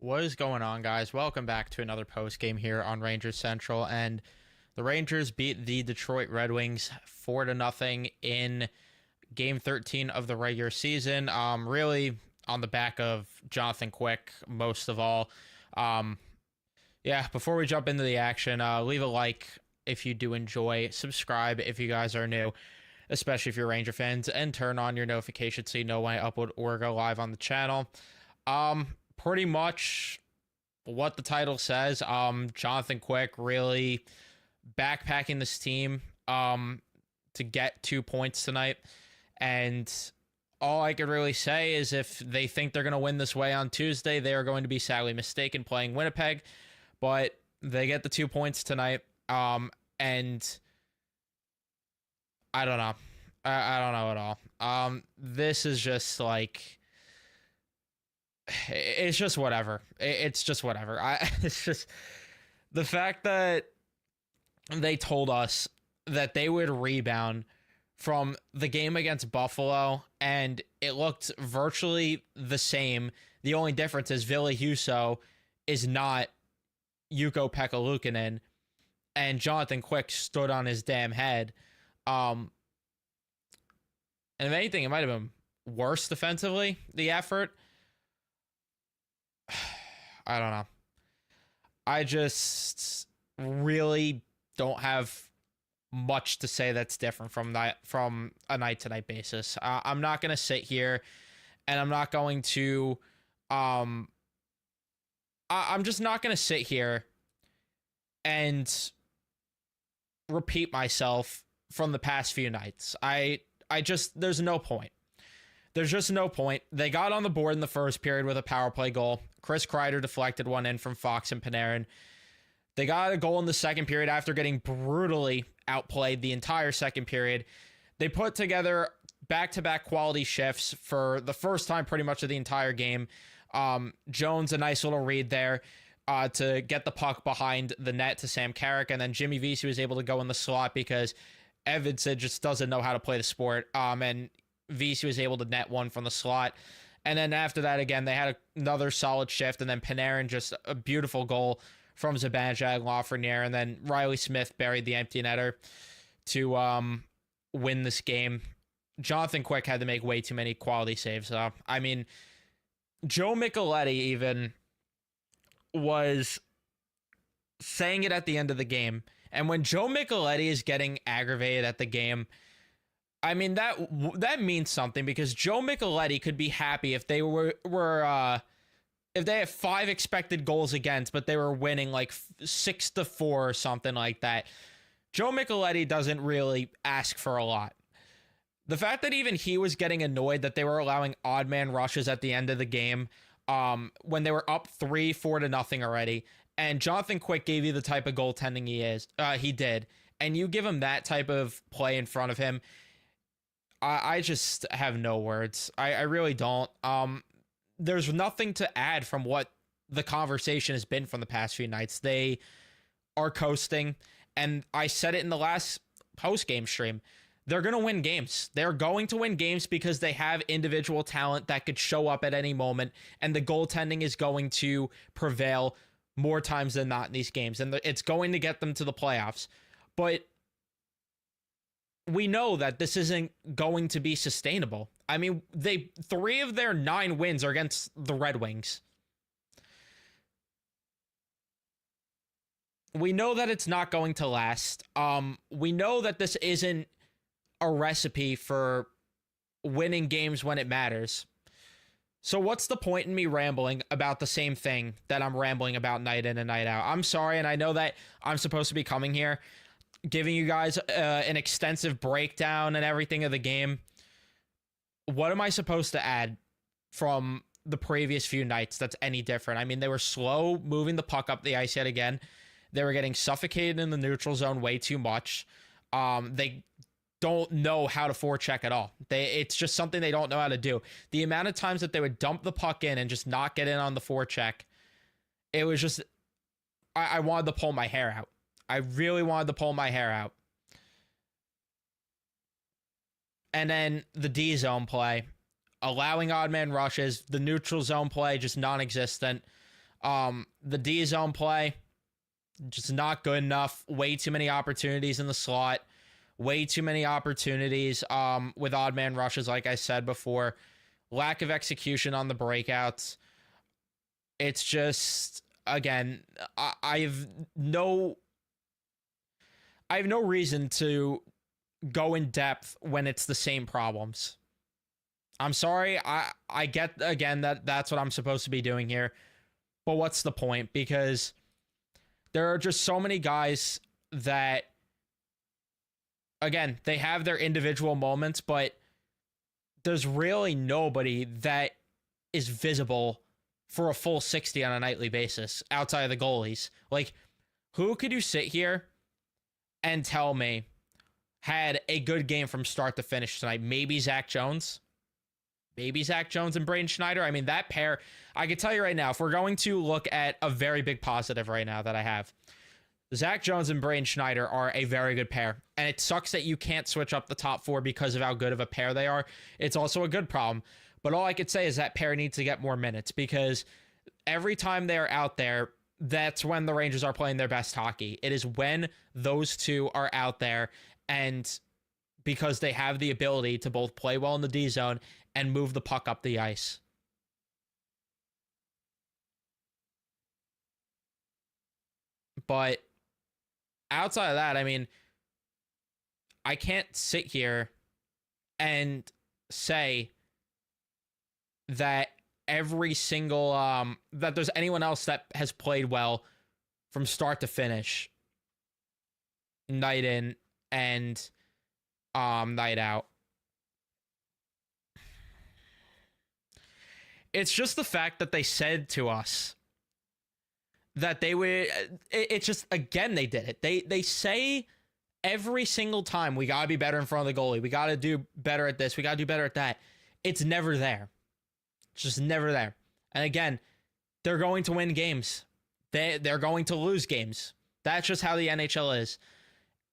What is going on, guys? Welcome back to another post game here on Rangers Central. And the Rangers beat the Detroit Red Wings 4-0 in game 13 of the regular season. Really on the back of Jonathan Quick, most of all. Before we jump into the action, leave a like if you do enjoy, subscribe if you guys are new, especially if you're Ranger fans, and turn on your notifications so you know when I upload or go live on the channel. Pretty much what the title says. Jonathan Quick really backpacking this team to get 2 points tonight. And all I could really say is if they think they're going to win this way on Tuesday, they are going to be sadly mistaken playing Winnipeg. But they get the 2 points tonight. And I don't know. I don't know at all. This is just like... It's just whatever. It's just whatever. It's just the fact that they told us that they would rebound from the game against Buffalo, and it looked virtually the same. The only difference is Ville Husso is not Ukko Pekka-Luukkonen, and Jonathan Quick stood on his damn head. And if anything, it might have been worse defensively, the effort. I don't know. I just really don't have much to say that's different from a night-to-night basis. I'm not going to sit here and I'm not going to I'm just not going to sit here and repeat myself from the past few nights. There's no point. There's just no point. They got on the board in the first period with a power play goal. Chris Kreider deflected one in from Fox and Panarin. They got a goal in the second period after getting brutally outplayed the entire second period. They put together back-to-back quality shifts for the first time pretty much of the entire game. Jones, a nice little read there to get the puck behind the net to Sam Carrick, and then Jimmy Vesey was able to go in the slot because Evanson just doesn't know how to play the sport. And Vesey was able to net one from the slot. And then after that, again, they had another solid shift. And then Panarin, just a beautiful goal from Zibanejad and Lafreniere. And then Riley Smith buried the empty netter to win this game. Jonathan Quick had to make way too many quality saves. I mean, Joe Micheletti even was saying it at the end of the game. And when Joe Micheletti is getting aggravated at the game, I mean, that means something, because Joe Micheletti could be happy if they if they have 5 expected goals against, but they were winning like 6-4 or something like that. Joe Micheletti doesn't really ask for a lot. The fact that even he was getting annoyed that they were allowing odd man rushes at the end of the game, when they were up 3-4 already, and Jonathan Quick gave you the type of goaltending he did, and you give him that type of play in front of him, I just have no words. I really don't. There's nothing to add from what the conversation has been from the past few nights. They are coasting, and I said it in the last post-game stream. They're going to win games. They're going to win games because they have individual talent that could show up at any moment, and the goaltending is going to prevail more times than not in these games, and it's going to get them to the playoffs. But we know that this isn't going to be sustainable. I mean, 3 of their 9 wins are against the Red Wings. We know that it's not going to last. We know that this isn't a recipe for winning games when it matters. So what's the point in me rambling about the same thing that I'm rambling about night in and night out? I'm sorry, and I know that I'm supposed to be coming here giving you guys an extensive breakdown and everything of the game. What am I supposed to add from the previous few nights that's any different? I mean, they were slow moving the puck up the ice yet again. They were getting suffocated in the neutral zone way too much. They don't know how to forecheck at all. It's just something they don't know how to do. The amount of times that they would dump the puck in and just not get in on the forecheck, it was just, I wanted to pull my hair out. I really wanted to pull my hair out. And then the D zone play, allowing odd man rushes, the neutral zone play just non-existent. The D zone play, just not good enough. Way too many opportunities in the slot. Way too many opportunities with odd man rushes, like I said before. Lack of execution on the breakouts. It's just, again, I have no reason to go in depth when it's the same problems. I'm sorry. I get, again, that's what I'm supposed to be doing here. But what's the point? Because there are just so many guys that, again, they have their individual moments, but there's really nobody that is visible for a full 60 on a nightly basis outside of the goalies. Like, who could you sit here and tell me had a good game from start to finish tonight? Maybe Zach Jones. Maybe Zach Jones and Braden Schneider. I mean, that pair, I can tell you right now, if we're going to look at a very big positive right now that I have, Zach Jones and Braden Schneider are a very good pair. And it sucks that you can't switch up the top four because of how good of a pair they are. It's also a good problem. But all I could say is that pair needs to get more minutes, because every time they're out there, that's when the Rangers are playing their best hockey. It is when those two are out there, and because they have the ability to both play well in the D zone and move the puck up the ice. But outside of that, I mean, I can't sit here and say that every single that there's anyone else that has played well from start to finish, night in and night out. It's just the fact that they said to us that they would, it's just, again, they did it. They say every single time, we got to be better in front of the goalie. We got to do better at this. We got to do better at that. It's never there. It's just never there. And again, they're going to win games. They're going to lose games. That's just how the NHL is.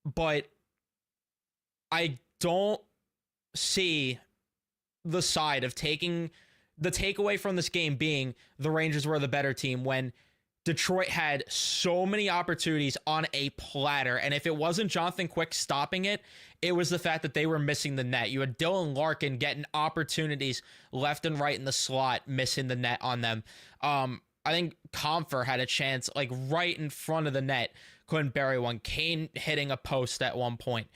But I don't see the side of taking the takeaway from this game being the Rangers were the better team when Detroit had so many opportunities on a platter. And if it wasn't Jonathan Quick stopping it, it was the fact that they were missing the net. You had Dylan Larkin getting opportunities left and right in the slot, missing the net on them. I think Comfer had a chance like right in front of the net, couldn't bury one. Kane hitting a post at one point.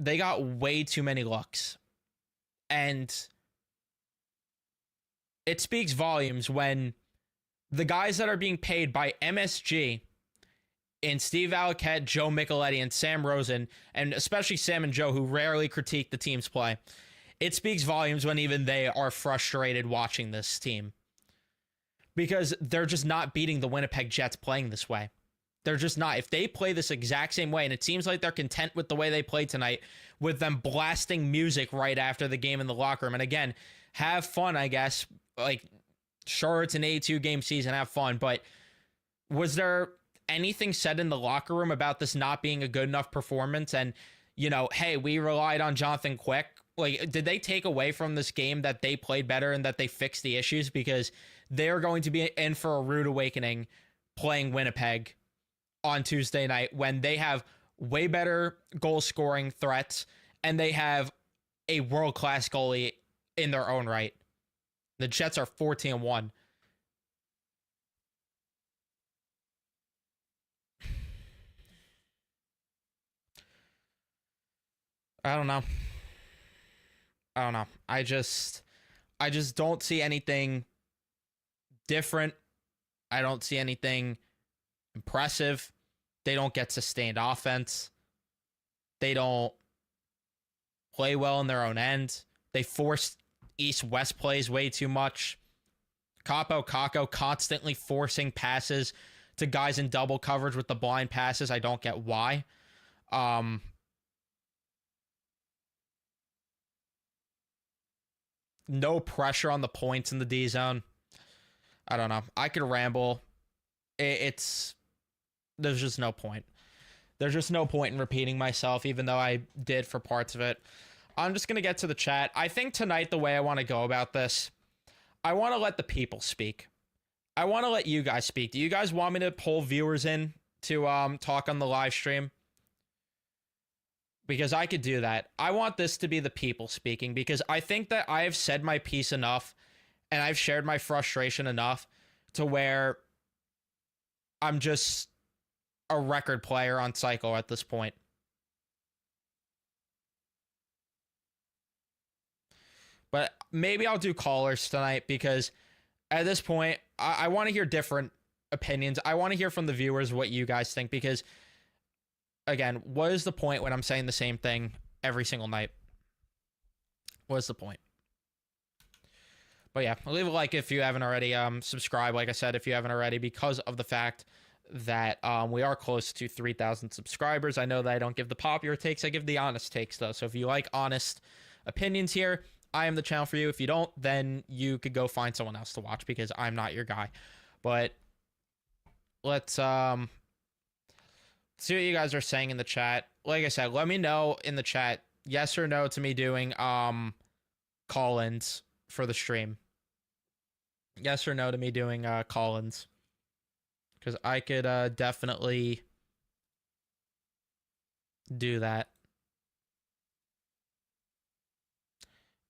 They got way too many looks. And it speaks volumes when the guys that are being paid by MSG in Steve Alquette, Joe Micheletti, and Sam Rosen, and especially Sam and Joe, who rarely critique the team's play, it speaks volumes when even they are frustrated watching this team. Because they're just not beating the Winnipeg Jets playing this way. They're just not. If they play this exact same way, and it seems like they're content with the way they played tonight, with them blasting music right after the game in the locker room. And again, have fun, I guess. Like, sure, it's an 82 game season, have fun. But was there anything said in the locker room about this not being a good enough performance? And, you know, hey, we relied on Jonathan Quick. Like, did they take away from this game that they played better and that they fixed the issues? Because they're going to be in for a rude awakening playing Winnipeg on Tuesday night when they have way better goal scoring threats and they have a world-class goalie in their own right. The Jets are 14-1. I don't know. I just don't see anything different. I don't see anything impressive. They don't get sustained offense. They don't play well in their own end. They force east-west plays way too much. Capo Caco constantly forcing passes to guys in double coverage with the blind passes. I don't get why. No pressure on the points in the D zone. I don't know. I could ramble. There's just no point. There's just no point in repeating myself, even though I did for parts of it. I'm just going to get to the chat. I think tonight, the way I want to go about this, I want to let the people speak. I want to let you guys speak. Do you guys want me to pull viewers in to talk on the live stream? Because I could do that. I want this to be the people speaking because I think that I have said my piece enough and I've shared my frustration enough to where I'm just a record player on Cycle at this point. But maybe I'll do callers tonight because at this point, I want to hear different opinions. I want to hear from the viewers what you guys think because, again, what is the point when I'm saying the same thing every single night? What is the point? But yeah, leave a like if you haven't already. Subscribe, like I said, if you haven't already, because of the fact that we are close to 3,000 subscribers. I know that I don't give the popular takes. I give the honest takes, though. So if you like honest opinions here, I am the channel for you. If you don't, then you could go find someone else to watch because I'm not your guy. But let's see what you guys are saying in the chat. Like I said, let me know in the chat yes or no to me doing call-ins for the stream. Yes or no to me doing call-ins. Because I could definitely do that.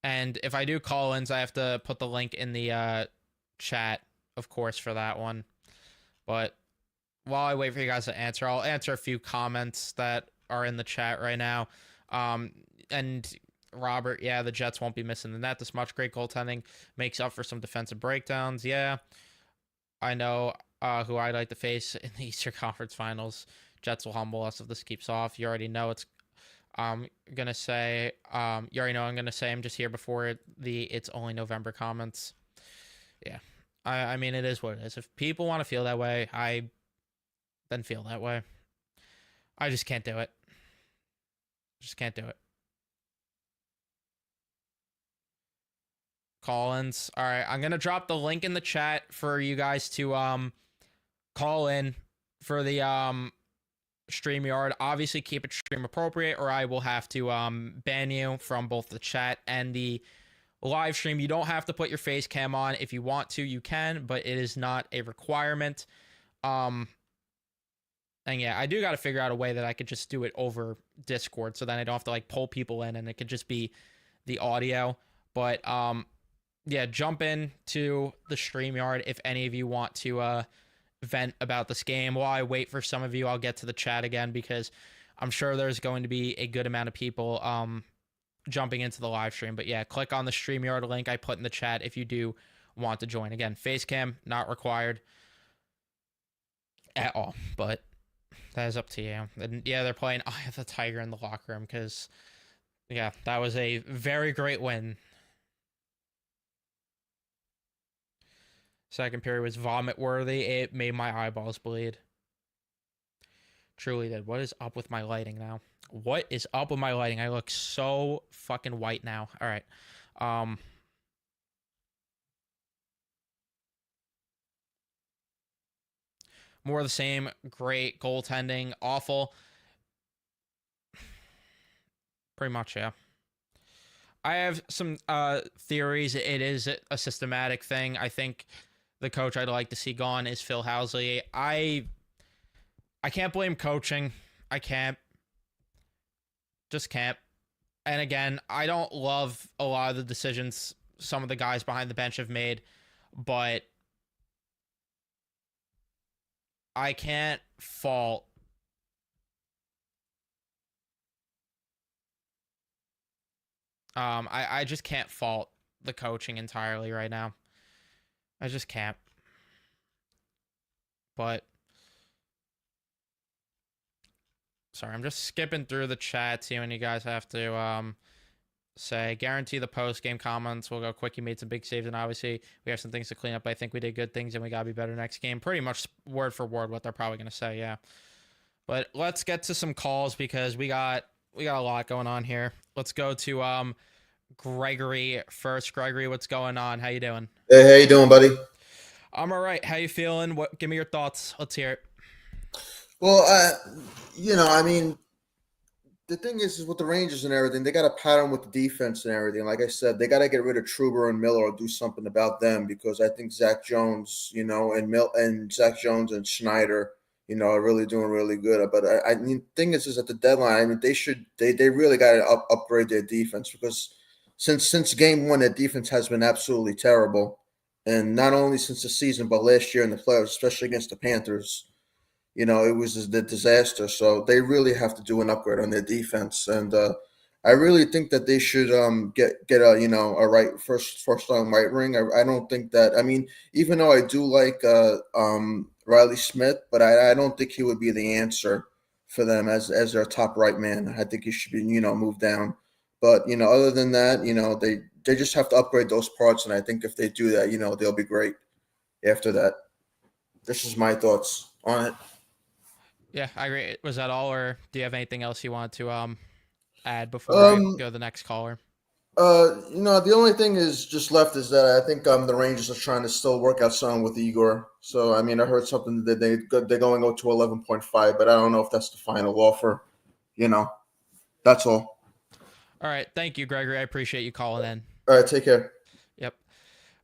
And if I do call-ins, I have to put the link in the chat, of course, for that one. But while I wait for you guys to answer, I'll answer a few comments that are in the chat right now. And Robert, yeah, the Jets won't be missing the net this much. Great goaltending makes up for some defensive breakdowns. Yeah, I know who I'd like to face in the Eastern Conference Finals. Jets will humble us if this keeps off. You already know it's... gonna say, you already know I'm gonna say I'm just here before the it's only November comments. Yeah. I mean, it is what it is. If people want to feel that way, I then feel that way. I just can't do it. Just can't do it. Call-ins. All right, I'm gonna drop the link in the chat for you guys to call in for the StreamYard. Obviously keep it stream appropriate or I will have to ban you from both the chat and the live stream. You don't have to put your face cam on. If you want to, you can, but it is not a requirement. And yeah, I do got to figure out a way that I could just do it over Discord so then I don't have to like pull people in and it could just be the audio. But yeah, jump in to the StreamYard if any of you want to vent about this game. While I wait for some of you, I'll get to the chat again because I'm sure there's going to be a good amount of people jumping into the live stream. But yeah, click on the StreamYard link I put in the chat if you do want to join. Again, face cam not required at all, but that is up to you. And yeah, they're playing Eye of the Tiger in the locker room because yeah, that was a very great win. Second period was vomit worthy. It made my eyeballs bleed. Truly did. What is up with my lighting now? What is up with my lighting? I look so fucking white now. All right. More of the same. Great goaltending. Awful. Pretty much, yeah. I have some theories. It is a systematic thing. I think the coach I'd like to see gone is Phil Housley. I can't blame coaching. I can't. Just can't. And again, I don't love a lot of the decisions some of the guys behind the bench have made, but I can't fault I just can't fault the coaching entirely right now. I just can't. But sorry, I'm just skipping through the chat, seeing when you guys have to say. Guarantee the post-game comments will go quick. You made some big saves, and obviously we have some things to clean up. I think we did good things, and we got to be better next game. Pretty much word for word what they're probably going to say, yeah. But let's get to some calls because we got a lot going on here. Let's go to Gregory first. Gregory, what's going on? How you doing? Hey, how you doing, buddy? I'm all right. How you feeling? Give me your thoughts. Let's hear it. Well, I mean, the thing is with the Rangers and everything, they got to pattern with the defense and everything. Like I said, they got to get rid of Truber and Miller or do something about them because I think Zach Jones, and Zach Jones and Schneider, are really doing really good. But I mean, thing is at the deadline, I mean, they really got to upgrade their defense because since game one, their defense has been absolutely terrible, and not only since the season, but last year in the playoffs, especially against the Panthers. It was the disaster. So they really have to do an upgrade on their defense, and I really think that they should get a a first round right ring. I don't think that. I mean, even though I do like Riley Smith, but I don't think he would be the answer for them as their top right man. I think he should be moved down. But other than that, they just have to upgrade those parts, and I think if they do that, they'll be great. After that, this is my thoughts on it. Yeah, I agree. Was that all, or do you have anything else you want to add before I Um, go to the next caller? the only thing is just left is that I think the Rangers are trying to still work out something with Igor. So I mean, I heard something that they're going up to 11.5, but I don't know if that's the final offer. You know, that's all. All right, thank you, Gregory. I appreciate you calling in. All right, take care. Yep.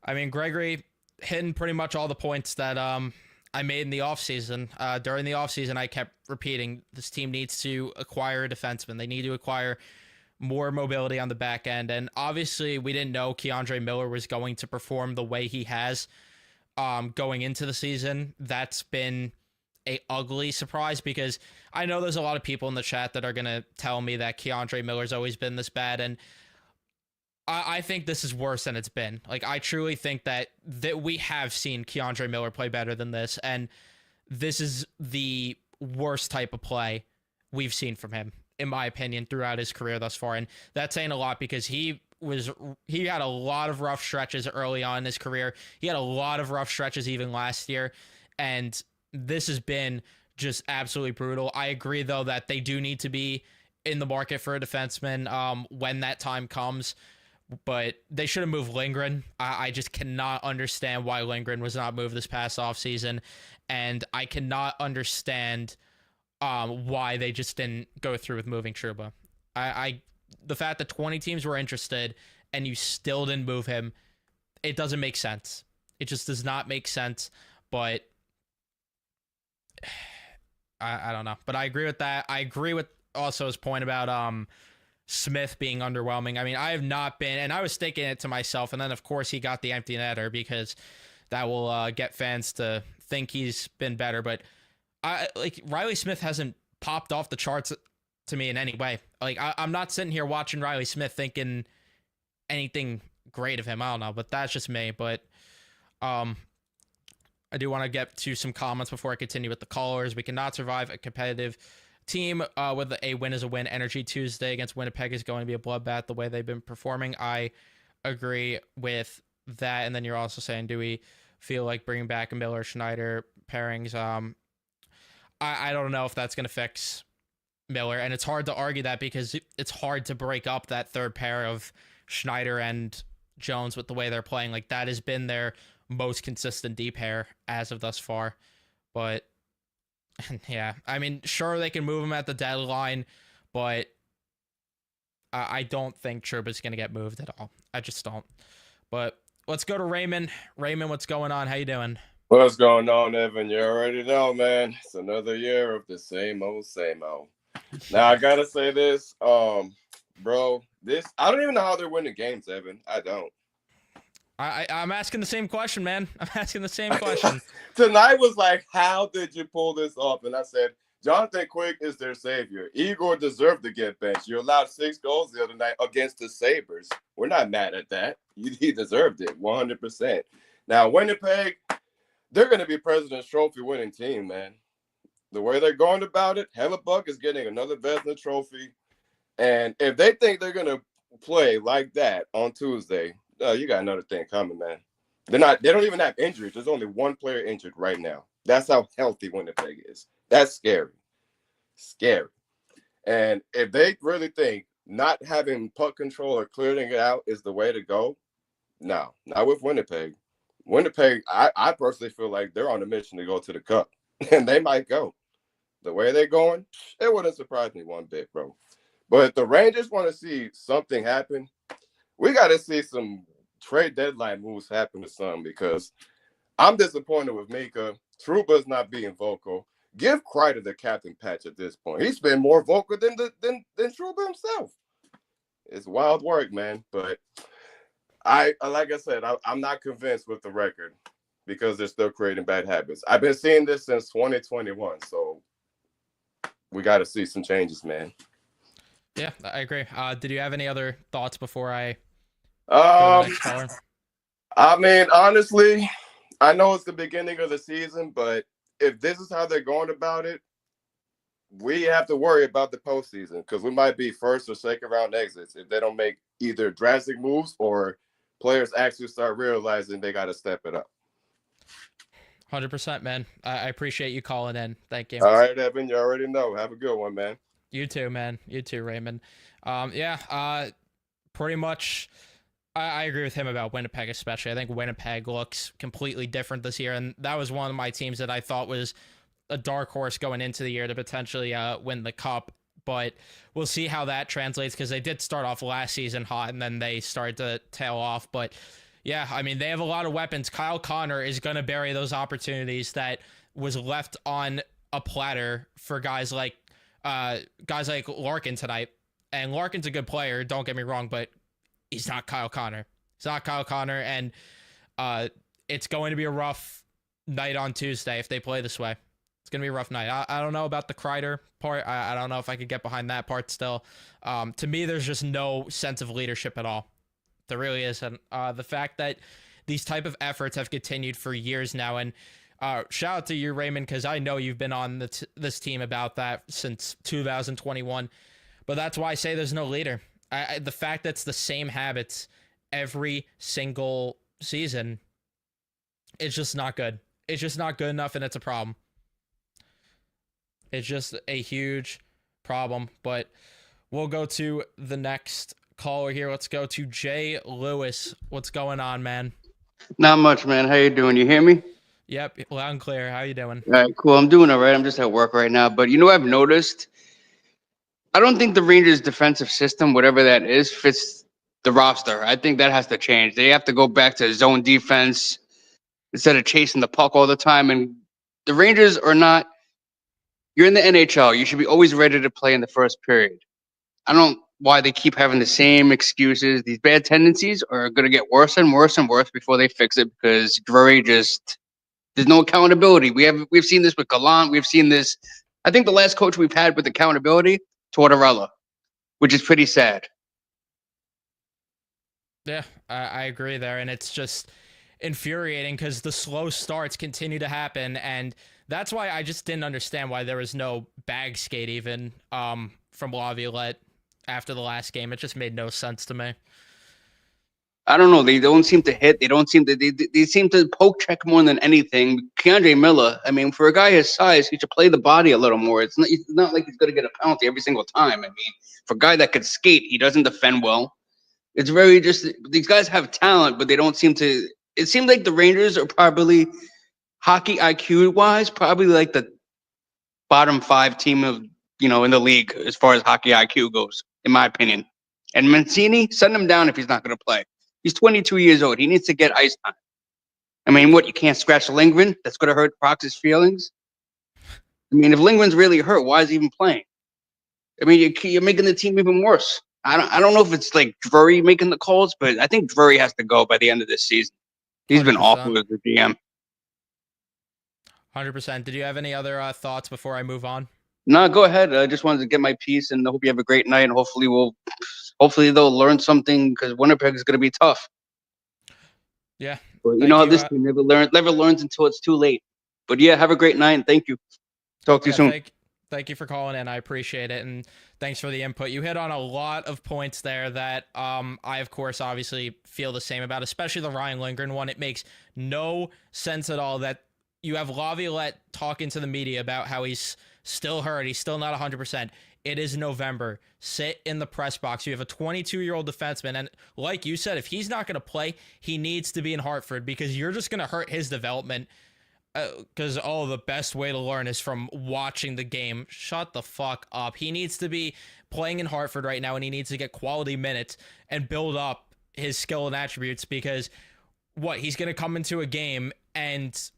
I mean, Gregory hitting pretty much all the points that I made in the offseason. During the offseason, I kept repeating this team needs to acquire a defenseman. They need to acquire more mobility on the back end. And obviously, we didn't know Keandre Miller was going to perform the way he has going into the season. That's been a ugly surprise because I know there's a lot of people in the chat that are going to tell me that Keandre Miller's always been this bad. And I think this is worse than it's been. Like, I truly think that we have seen Keandre Miller play better than this, and this is the worst type of play we've seen from him, in my opinion, throughout his career thus far. And that's saying a lot because he had a lot of rough stretches early on in his career. He had a lot of rough stretches even last year, and this has been just absolutely brutal. I agree, though, that they do need to be in the market for a defenseman when that time comes. But they should have moved Lindgren. I just cannot understand why Lindgren was not moved this past offseason. And I cannot understand why they just didn't go through with moving Trouba. The fact that 20 teams were interested and you still didn't move him, it doesn't make sense. It just does not make sense. But I don't know. But I agree with that. I agree with also his point about Smith being underwhelming. I mean, I have not been, and I was thinking it to myself, and then of course he got the empty netter because that will get fans to think he's been better. But Riley Smith hasn't popped off the charts to me in any way. Like I'm not sitting here watching Riley Smith thinking anything great of him. I don't know, but that's just me. But I do want to get to some comments before I continue with the callers. We cannot survive a competitive team with a win is a win energy. Tuesday against Winnipeg is going to be a bloodbath the way they've been performing. I agree with that. And then you're also saying, do we feel like bringing back a Miller Schneider pairings? I don't know if that's going to fix Miller, and it's hard to argue that because it's hard to break up that third pair of Schneider and Jones with the way they're playing. Like, that has been their most consistent D pair as of thus far. But yeah, I mean, sure, they can move him at the deadline, but I don't think Trouba's going to get moved at all. I just don't. But let's go to Raymond. Raymond, what's going on? How you doing? What's going on, Evan? You already know, man. It's another year of the same old, same old. Now, I got to say this, bro, I don't even know how they're winning games, Evan. I don't. I'm asking the same question, man. I'm asking the same question. Tonight was like, how did you pull this off? And I said, Jonathan Quick is their savior. Igor deserved to get benched. You allowed 6 goals the other night against the Sabres. We're not mad at that. He deserved it, 100%. Now, Winnipeg, they're going to be President's Trophy winning team, man. The way they're going about it, Hellebuck is getting another Vezina Trophy. And if they think they're going to play like that on Tuesday, you got another thing coming, man. They don't even have injuries. There's only one player injured right now. That's how healthy Winnipeg is. That's scary. Scary. And if they really think not having puck control or clearing it out is the way to go, no, not with Winnipeg. Winnipeg, I personally feel like they're on a mission to go to the Cup, and they might go. The way they're going, it wouldn't surprise me one bit, bro. But if the Rangers want to see something happen, we got to see some trade deadline moves happen to some, because I'm disappointed with Mika. Trouba's not being vocal. Give Kreider the captain patch at this point. He's been more vocal than Trouba himself. It's wild work, man. But like I said, I'm not convinced with the record, because they're still creating bad habits. I've been seeing this since 2021, so we got to see some changes, man. Yeah, I agree. Did you have any other thoughts before I go to the next caller? I mean, honestly, I know it's the beginning of the season, but if this is how they're going about it, we have to worry about the postseason, because we might be first or second round exits if they don't make either drastic moves or players actually start realizing they got to step it up. 100%, man. I appreciate you calling in. Thank you. All right, Evan, you already know. Have a good one, man. You too, man. You too, Raymond. Pretty much I agree with him about Winnipeg especially. I think Winnipeg looks completely different this year, and that was one of my teams that I thought was a dark horse going into the year to potentially win the cup. But we'll see how that translates, because they did start off last season hot and then they started to tail off. But yeah, I mean, they have a lot of weapons. Kyle Connor is going to bury those opportunities that was left on a platter for guys like Larkin tonight. And Larkin's a good player, don't get me wrong, but he's not Kyle Connor. He's not Kyle Connor, and it's going to be a rough night on Tuesday if they play this way. It's going to be a rough night. I don't know about the Kreider part. I don't know if I could get behind that part still. To me, there's just no sense of leadership at all. There really isn't. The fact that these type of efforts have continued for years now, and shout out to you, Raymond, because I know you've been on this team about that since 2021. But that's why I say there's no leader. The fact that it's the same habits every single season, it's just not good. It's just not good enough, and it's a problem. It's just a huge problem. But we'll go to the next caller here. Let's go to Jay Lewis. What's going on, man? Not much, man. How you doing? You hear me? Yep, loud and clear. How you doing? All right, cool. I'm doing all right. I'm just at work right now. But you know what I've noticed? I don't think the Rangers' defensive system, whatever that is, fits the roster. I think that has to change. They have to go back to zone defense instead of chasing the puck all the time. And the Rangers are not – you're in the NHL. You should be always ready to play in the first period. I don't know why they keep having the same excuses. These bad tendencies are going to get worse and worse and worse before they fix it, because Drury just – there's no accountability. We've seen this with Gallant. We've seen this – I think the last coach we've had with accountability – Tortorella, which is pretty sad. Yeah, I agree there, and it's just infuriating because the slow starts continue to happen, and that's why I just didn't understand why there was no bag skate even from Laviolette after the last game. It just made no sense to me. I don't know. They don't seem to hit. They don't seem to. They seem to poke check more than anything. Keandre Miller. I mean, for a guy his size, he should play the body a little more. It's not like he's going to get a penalty every single time. I mean, for a guy that could skate, he doesn't defend well. It's very just these guys have talent, but they don't seem to. It seems like the Rangers are probably hockey IQ wise, probably like the bottom 5 team of in the league as far as hockey IQ goes, in my opinion. And Mancini, send him down if he's not going to play. He's 22 years old. He needs to get ice time. I mean, what, you can't scratch Lindgren? That's going to hurt Prox's feelings? I mean, if Lindgren's really hurt, why is he even playing? I mean, you're making the team even worse. I don't know if it's like Drury making the calls, but I think Drury has to go by the end of this season. He's 100%. Been awful as the GM. 100%. Did you have any other thoughts before I move on? No, go ahead. I just wanted to get my piece, and I hope you have a great night, and hopefully they'll learn something, because Winnipeg is going to be tough. Yeah. But you know how this team never learns until it's too late. But yeah, have a great night, and thank you. Talk to you soon. Thank you for calling in. I appreciate it, and thanks for the input. You hit on a lot of points there that I, of course, obviously feel the same about, especially the Ryan Lindgren one. It makes no sense at all that you have Laviolette talking to the media about how he's still hurt. He's still not 100%. It is November. Sit in the press box. You have a 22-year-old defenseman, and like you said, if he's not going to play, he needs to be in Hartford, because you're just going to hurt his development because the best way to learn is from watching the game. Shut the fuck up. He needs to be playing in Hartford right now, and he needs to get quality minutes and build up his skill and attributes, because he's going to come into a game and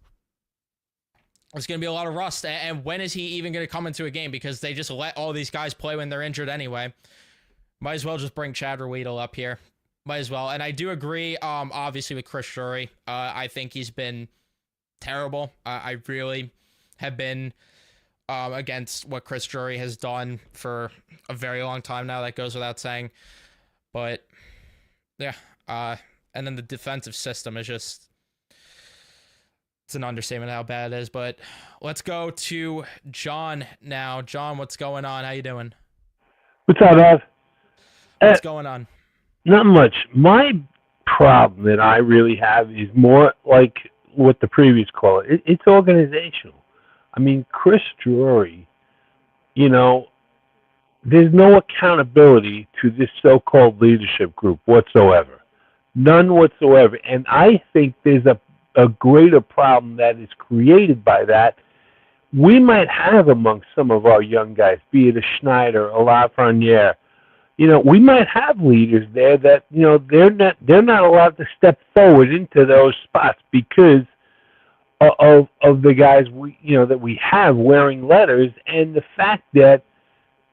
there's going to be a lot of rust. And when is he even going to come into a game? Because they just let all these guys play when they're injured anyway. Might as well just bring Chad Weedle up here. Might as well. And I do agree, obviously, with Chris Drury. I think he's been terrible. I really have been against what Chris Drury has done for a very long time now. That goes without saying. But, yeah. And then the defensive system is just... it's an understatement how bad it is. But let's go to John now. John, what's going on? How you doing? What's up, Ev? What's going on? Not much. My problem that I really have is more like what the previous caller. It's organizational. I mean, Chris Drury, you know, there's no accountability to this so-called leadership group whatsoever. None whatsoever. And I think there's a greater problem that is created by that. We might have amongst some of our young guys, be it a Schneider, a Lafreniere, you know, we might have leaders there that, you know, they're not allowed to step forward into those spots because of the guys that we have wearing letters, and the fact that,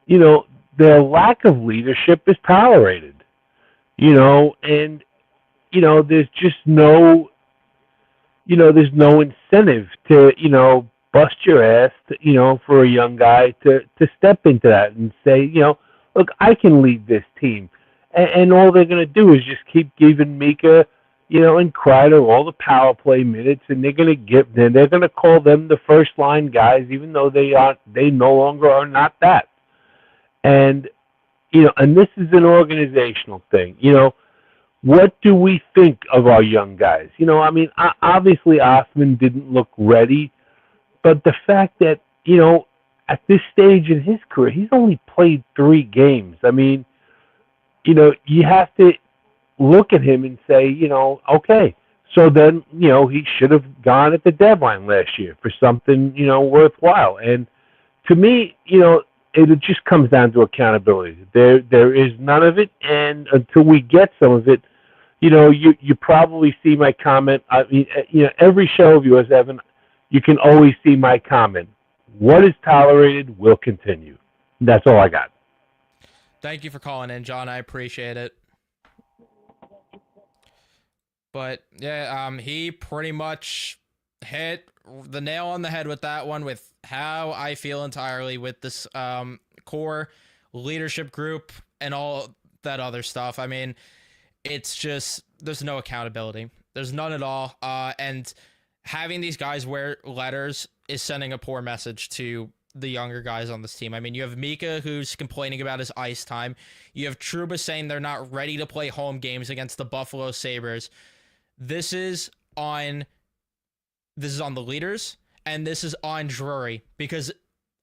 you know, their lack of leadership is tolerated. You know, and you know, there's just no, you know, there's no incentive to, you know, bust your ass to, you know, for a young guy to step into that and say, you know, look, I can lead this team. And all they're going to do is just keep giving Mika, you know, and Kreider all the power play minutes, and they're going to call them the first line guys, even though they no longer are not that. And, you know, and this is an organizational thing. You know, what do we think of our young guys? You know, I mean, obviously Osman didn't look ready, but the fact that, you know, at this stage in his career, he's only played 3 games. I mean, you know, you have to look at him and say, you know, okay, so then, you know, he should have gone at the deadline last year for something, you know, worthwhile. And to me, you know, it just comes down to accountability. There is none of it, and until we get some of it, you know, you probably see my comment. I mean, you know, every show of yours, Evan, you can always see my comment. What is tolerated will continue. That's all I got. Thank you for calling in, John. I appreciate it. But yeah, he pretty much hit the nail on the head with that one, with how I feel entirely with this core leadership group and all that other stuff. I mean, it's just, there's no accountability. There's none at all. And having these guys wear letters is sending a poor message to the younger guys on this team. I mean, you have Mika, who's complaining about his ice time. You have Trouba saying they're not ready to play home games against the Buffalo Sabres. This is on the leaders, and this is on Drury, because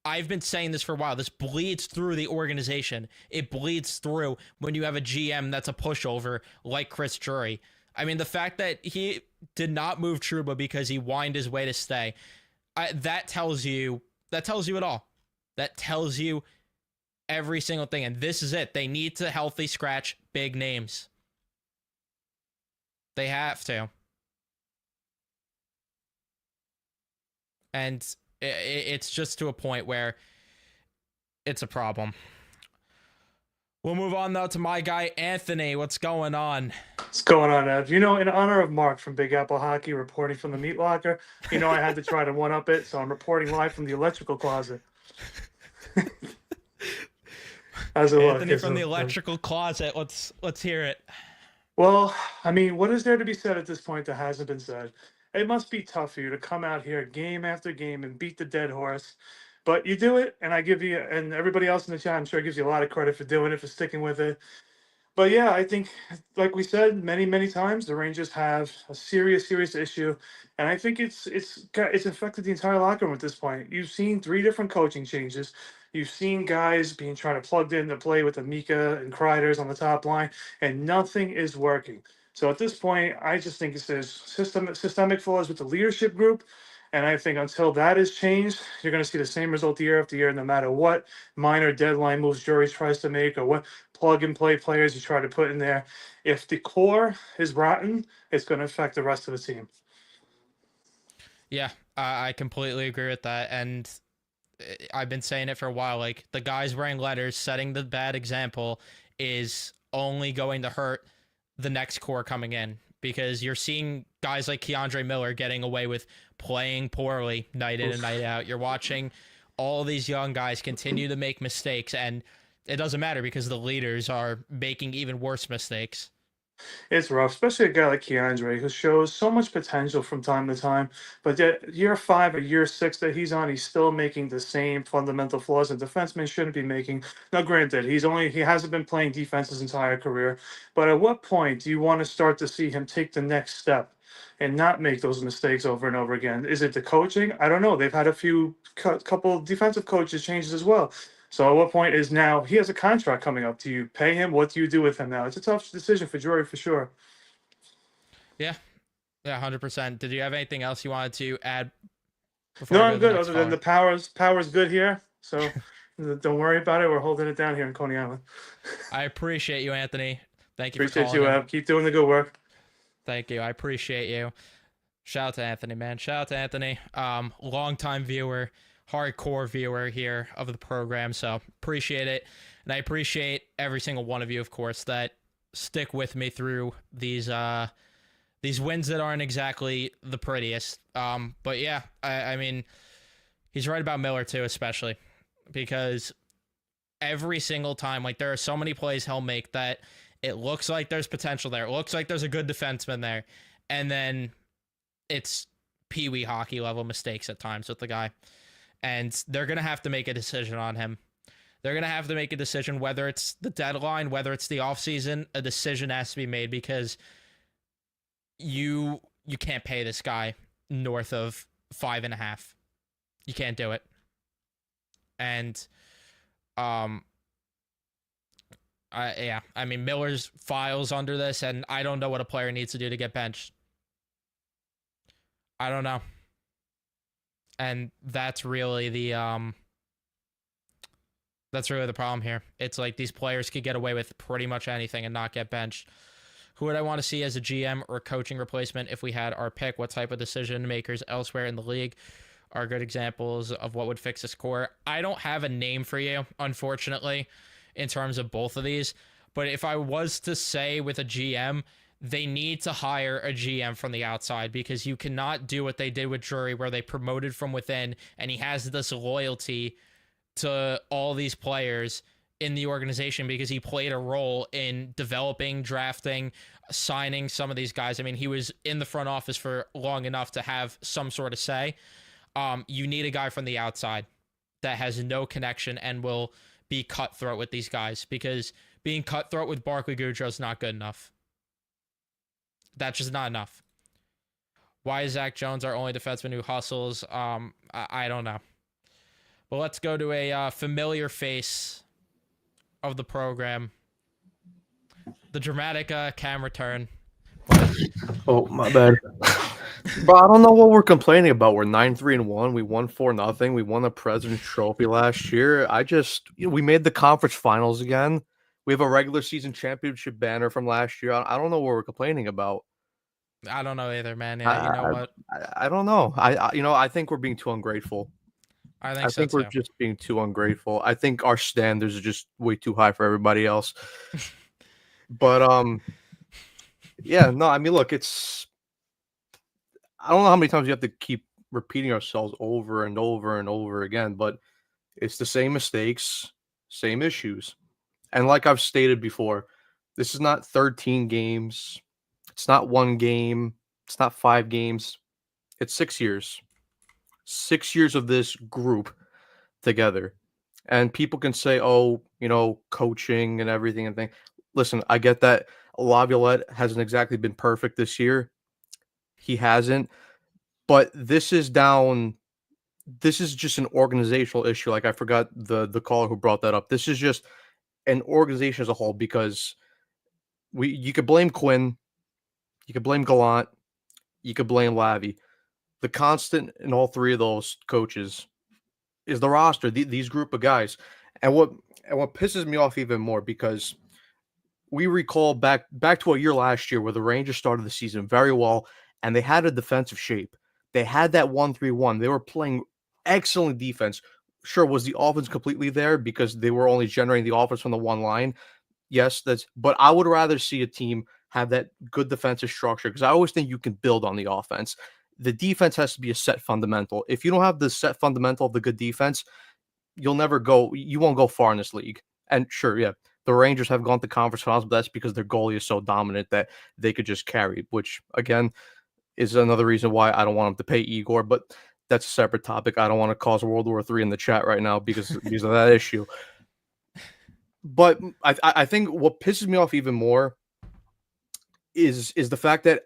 I've been saying this for a while. This bleeds through the organization. It bleeds through when you have a GM that's a pushover like Chris Drury. I mean, the fact that he did not move Trouba because he whined his way to stay, that tells you it all. That tells you every single thing. And this is it. They need to healthy scratch big names. They have to. And it's just to a point where it's a problem. We'll move on, though, to my guy, Anthony. What's going on? What's going on, Ev? You know, in honor of Mark from Big Apple Hockey reporting from the meat locker, you know, I had to try to one-up it, so I'm reporting live from the electrical closet. How's it Anthony look? from the electrical closet. Let's hear it. Well, I mean, what is there to be said at this point that hasn't been said? It must be tough for you to come out here game after game and beat the dead horse. But you do it, and I give you, and everybody else in the chat, I'm sure, gives you a lot of credit for doing it, for sticking with it. But yeah, I think, like we said many, many times, the Rangers have a serious, serious issue, and I think it's affected the entire locker room at this point. You've seen 3 different coaching changes. You've seen guys being trying to plug in to play with the Mika and Kreiders on the top line, and nothing is working. So at this point, I just think there's systemic flaws with the leadership group, And I think until that is changed, you're going to see the same result year after year, no matter what minor deadline moves Jury tries to make or what plug and play players you try to put in there. If the core is rotten, it's going to affect the rest of the team. Yeah, I completely agree with that. And I've been saying it for a while. Like, the guys wearing letters, setting the bad example is only going to hurt the next core coming in, because you're seeing guys like Keandre Miller getting away with playing poorly night in and night out. You're watching all these young guys continue to make mistakes, and it doesn't matter because the leaders are making even worse mistakes. It's rough, especially a guy like Keandre, who shows so much potential from time to time. But yet, year 5 or year 6 that he's on, he's still making the same fundamental flaws that defensemen shouldn't be making. Now, granted, he hasn't been playing defense his entire career. But at what point do you want to start to see him take the next step and not make those mistakes over and over again? Is it the coaching? I don't know. They've had a few couple defensive coaches changes as well. So at what point is now he has a contract coming up? Do you pay him? What do you do with him now? It's a tough decision for Drury for sure. Yeah, 100%. Did you have anything else you wanted to add? No, I'm good. Other than the power's good here. So don't worry about it. We're holding it down here in Coney Island. I appreciate you, Anthony. Thank you. Appreciate for you, calling in. Ab. Keep doing the good work. Thank you. I appreciate you. Shout out to Anthony, man. Shout out to Anthony. Longtime viewer, hardcore viewer here of the program. So appreciate it. And I appreciate every single one of you, of course, that stick with me through these wins that aren't exactly the prettiest. But yeah, I mean, he's right about Miller too, especially because every single time, like, there are so many plays he'll make that it looks like there's potential there. It looks like there's a good defenseman there. And then it's peewee hockey level mistakes at times with the guy. And they're going to have to make a decision on him. They're going to have to make a decision, whether it's the deadline, whether it's the offseason. A decision has to be made, because you can't pay this guy north of 5.5. You can't do it. And I mean, Miller's files under this, and I don't know what a player needs to do to get benched. I don't know. And that's really the problem here. It's like these players could get away with pretty much anything and not get benched. Who would I want to see as a GM or coaching replacement if we had our pick? What type of decision makers elsewhere in the league are good examples of what would fix this core? I don't have a name for you, unfortunately, in terms of both of these. But if I was to say with a GM, they need to hire a GM from the outside, because you cannot do what they did with Drury, where they promoted from within, and he has this loyalty to all these players in the organization because he played a role in developing, drafting, signing some of these guys. I mean, he was in the front office for long enough to have some sort of say. You need a guy from the outside that has no connection and will be cutthroat with these guys, because being cutthroat with Barclay Goodrow is not good enough. That's just not enough. Why is Zach Jones our only defenseman who hustles? I don't know. But let's go to a familiar face of the program. The dramatic camera turn. Oh, my bad. Bro, I don't know what we're complaining about. We're 9-3-1. We won 4-0. We won the President's Trophy last year. We made the conference finals again. We have a regular season championship banner from last year. I don't know what we're complaining about. I don't know either, man. Yeah, you know what? I don't know. I think we're being too ungrateful. I I so think we're too. just being too ungrateful. I think our standards are just way too high for everybody else. But yeah, no, I mean, look, I don't know how many times you have to keep repeating ourselves over and over and over again, but it's the same mistakes, same issues. And like I've stated before, this is not 13 games. It's not one game. It's not 5 games. It's 6 years. 6 years of this group together. And people can say, oh, coaching and everything and thing. Listen, I get that Laviolette hasn't exactly been perfect this year. He hasn't. But this is just an organizational issue. Like, I forgot the caller who brought that up. This is just an organization as a whole, because you could blame Quinn, you could blame Gallant, you could blame Lavi, the constant in all three of those coaches is the roster, these group of guys. And what pisses me off even more, because we recall back to a year last year where the Rangers started the season very well and they had a defensive shape. They had that 1-3-1. They were playing excellent defense. Sure, was the offense completely there because they were only generating the offense from the one line? Yes, but I would rather see a team have that good defensive structure, because I always think you can build on the offense. The defense has to be a set fundamental. If you don't have the set fundamental of the good defense, you won't go far in this league. And sure, yeah, the Rangers have gone to conference finals, but that's because their goalie is so dominant that they could just carry, which again is another reason why I don't want them to pay Igor, but that's a separate topic. I don't want to cause World War III in the chat right now because of that issue. But I think what pisses me off even more is the fact that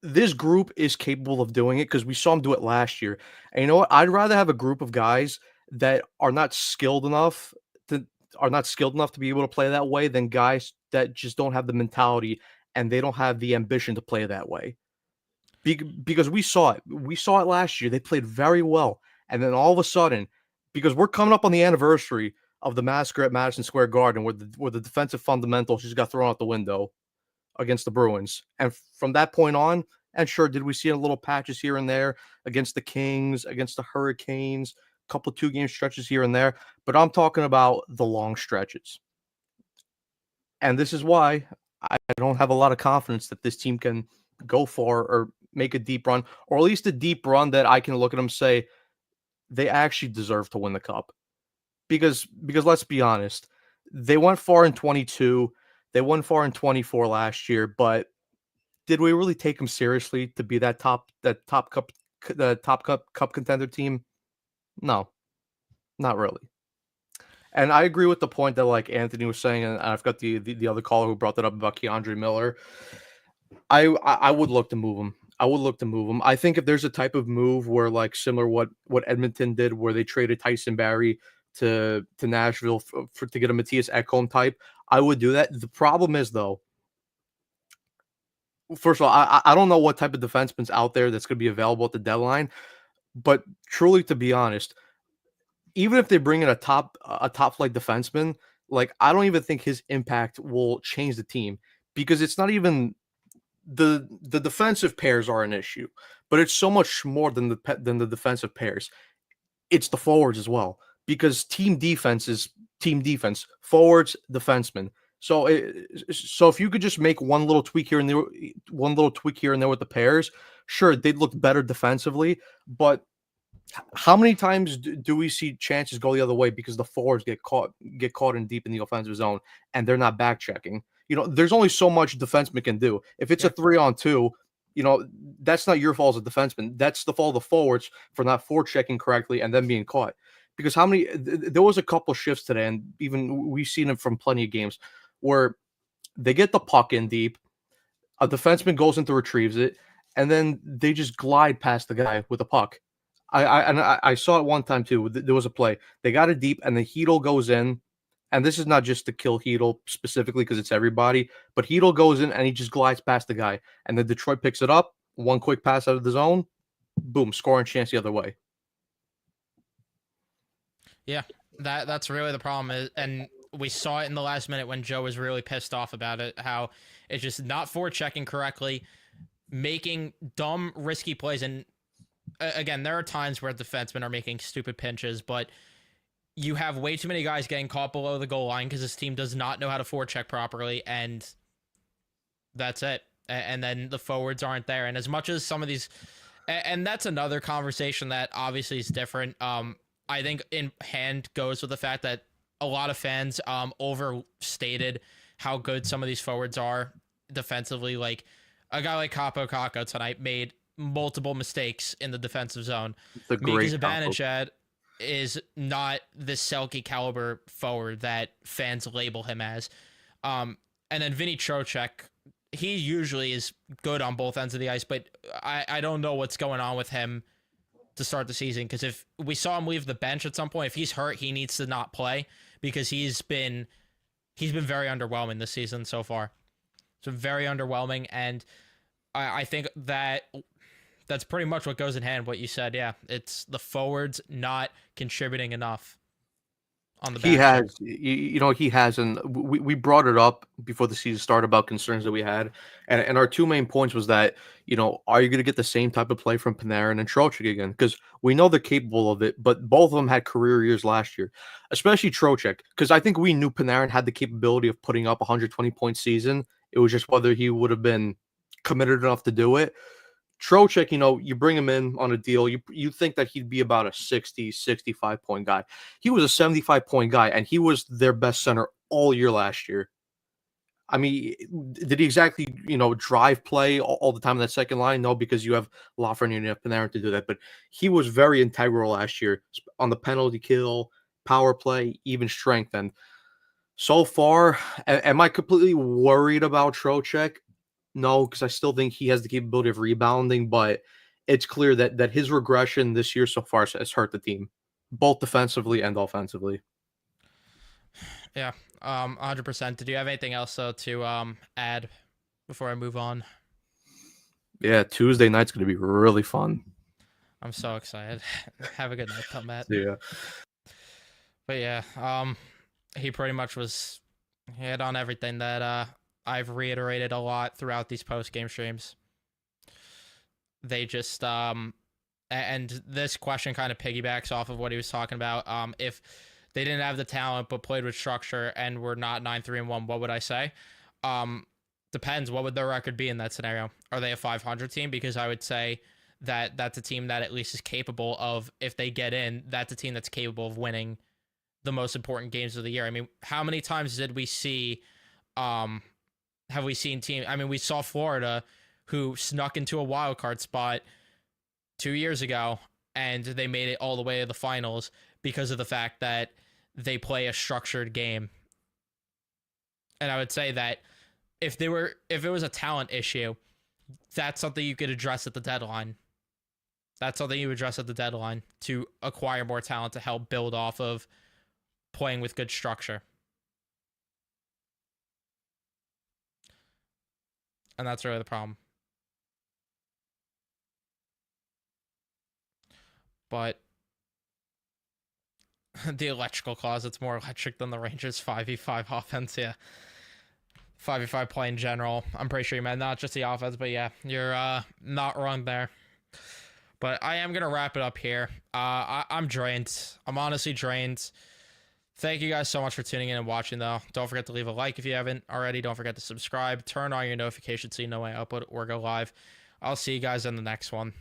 this group is capable of doing it, because we saw them do it last year. And you know what? I'd rather have a group of guys that are not skilled enough to be able to play that way than guys that just don't have the mentality and they don't have the ambition to play that way. Because we saw it. We saw it last year. They played very well. And then all of a sudden, because we're coming up on the anniversary of the massacre at Madison Square Garden where the defensive fundamentals just got thrown out the window against the Bruins. And from that point on, and sure, did we see a little patches here and there against the Kings, against the Hurricanes, a couple 2-game stretches here and there, but I'm talking about the long stretches. And this is why I don't have a lot of confidence that this team can go far or make a deep run, or at least a deep run that I can look at them and say they actually deserve to win the cup. Because let's be honest, they went far in 22, they went far in 24 last year, but did we really take them seriously to be the top cup contender team? No, not really. And I agree with the point that like Anthony was saying, and I've got the other caller who brought that up about Keandre Miller. I would look to move him. I think if there's a type of move where like similar what Edmonton did, where they traded Tyson Barrie to Nashville to get a Matthias Ekholm type, I would do that. The problem is though, first of all, I don't know what type of defenseman's out there that's going to be available at the deadline, but truly, to be honest, even if they bring in a top flight defenseman, like I don't even think his impact will change the team, because it's not even the defensive pairs are an issue, but it's so much more than the defensive pairs. It's the forwards as well, because team defense is team defense, forwards, defensemen. So if you could just make one little tweak here and there with the pairs, sure, they'd look better defensively. But how many times do we see chances go the other way because the forwards get caught in deep in the offensive zone and they're not back checking? You know, there's only so much defenseman can do. If it's a 3-on-2, you know, that's not your fault as a defenseman. That's the fault of the forwards for not forechecking correctly and then being caught. Because there was a couple shifts today, and even we've seen it from plenty of games, where they get the puck in deep, a defenseman goes in to retrieves it, and then they just glide past the guy with the puck. I saw it one time too. There was a play. They got it deep, and the Hedl goes in, and this is not just to kill Hedl specifically because it's everybody, but Hedl goes in and he just glides past the guy, and then Detroit picks it up, one quick pass out of the zone, boom, scoring chance the other way. Yeah, that's really the problem, and we saw it in the last minute when Joe was really pissed off about it, how it's just not forechecking correctly, making dumb, risky plays. And again, there are times where defensemen are making stupid pinches, but you have way too many guys getting caught below the goal line because this team does not know how to forecheck properly, and that's it. And then the forwards aren't there. And as much as some of these, and that's another conversation that obviously is different. I think in hand goes with the fact that a lot of fans overstated how good some of these forwards are defensively. Like a guy like Capo Caco tonight made multiple mistakes in the defensive zone. Mika Zibanejad is not the Selke caliber forward that fans label him as. And then Vinny Trocheck, he usually is good on both ends of the ice, but I don't know what's going on with him to start the season, because if we saw him leave the bench at some point, if he's hurt, he needs to not play, because he's been very underwhelming this season so far. So very underwhelming, and I think that that's pretty much what goes in hand. What you said, yeah, it's the forwards not contributing enough on the He back check. has, he has, and we brought it up before the season started about concerns that we had, and our two main points was that, are you going to get the same type of play from Panarin and Trocheck again? Because we know they're capable of it, but both of them had career years last year, especially Trocheck, because I think we knew Panarin had the capability of putting up a 120-point season. It was just whether he would have been committed enough to do it. Trocheck, you bring him in on a deal, you think that he'd be about a 60, 65-point guy. He was a 75-point guy, and he was their best center all year last year. I mean, did he exactly, drive play all the time in that second line? No, because you have Lafreniere and you have Panarin to do that. But he was very integral last year on the penalty kill, power play, even strength. And so far, am I completely worried about Trocheck? No, because I still think he has the capability of rebounding, but it's clear that his regression this year so far has hurt the team, both defensively and offensively. Yeah, 100%. Did you have anything else though to add before I move on? Yeah, Tuesday night's going to be really fun. I'm so excited. Have a good night, though, Matt. Yeah. But yeah, he pretty much hit on everything that I've reiterated a lot throughout these post-game streams. They just and this question kind of piggybacks off of what he was talking about. If they didn't have the talent but played with structure and were not 9-3-1, what would I say? Depends. What would their record be in that scenario? Are they a 500 team? Because I would say that that's a team that at least is capable of, if they get in, that's a team that's capable of winning the most important games of the year. I mean, how many times did we see have we seen team? I mean, we saw Florida, who snuck into a wild card spot 2 years ago, and they made it all the way to the finals because of the fact that they play a structured game. And I would say that if it was a talent issue, that's something you could address at the deadline. That's something you address at the deadline to acquire more talent to help build off of playing with good structure. And that's really the problem. But the electrical closet's more electric than the Rangers 5v5 offense, yeah. 5v5 play in general. I'm pretty sure you meant not just the offense, but yeah, you're not wrong there. But I am going to wrap it up here. I'm drained. I'm honestly drained. Thank you guys so much for tuning in and watching, though. Don't forget to leave a like if you haven't already. Don't forget to subscribe. Turn on your notifications so you know when I upload or go live. I'll see you guys in the next one.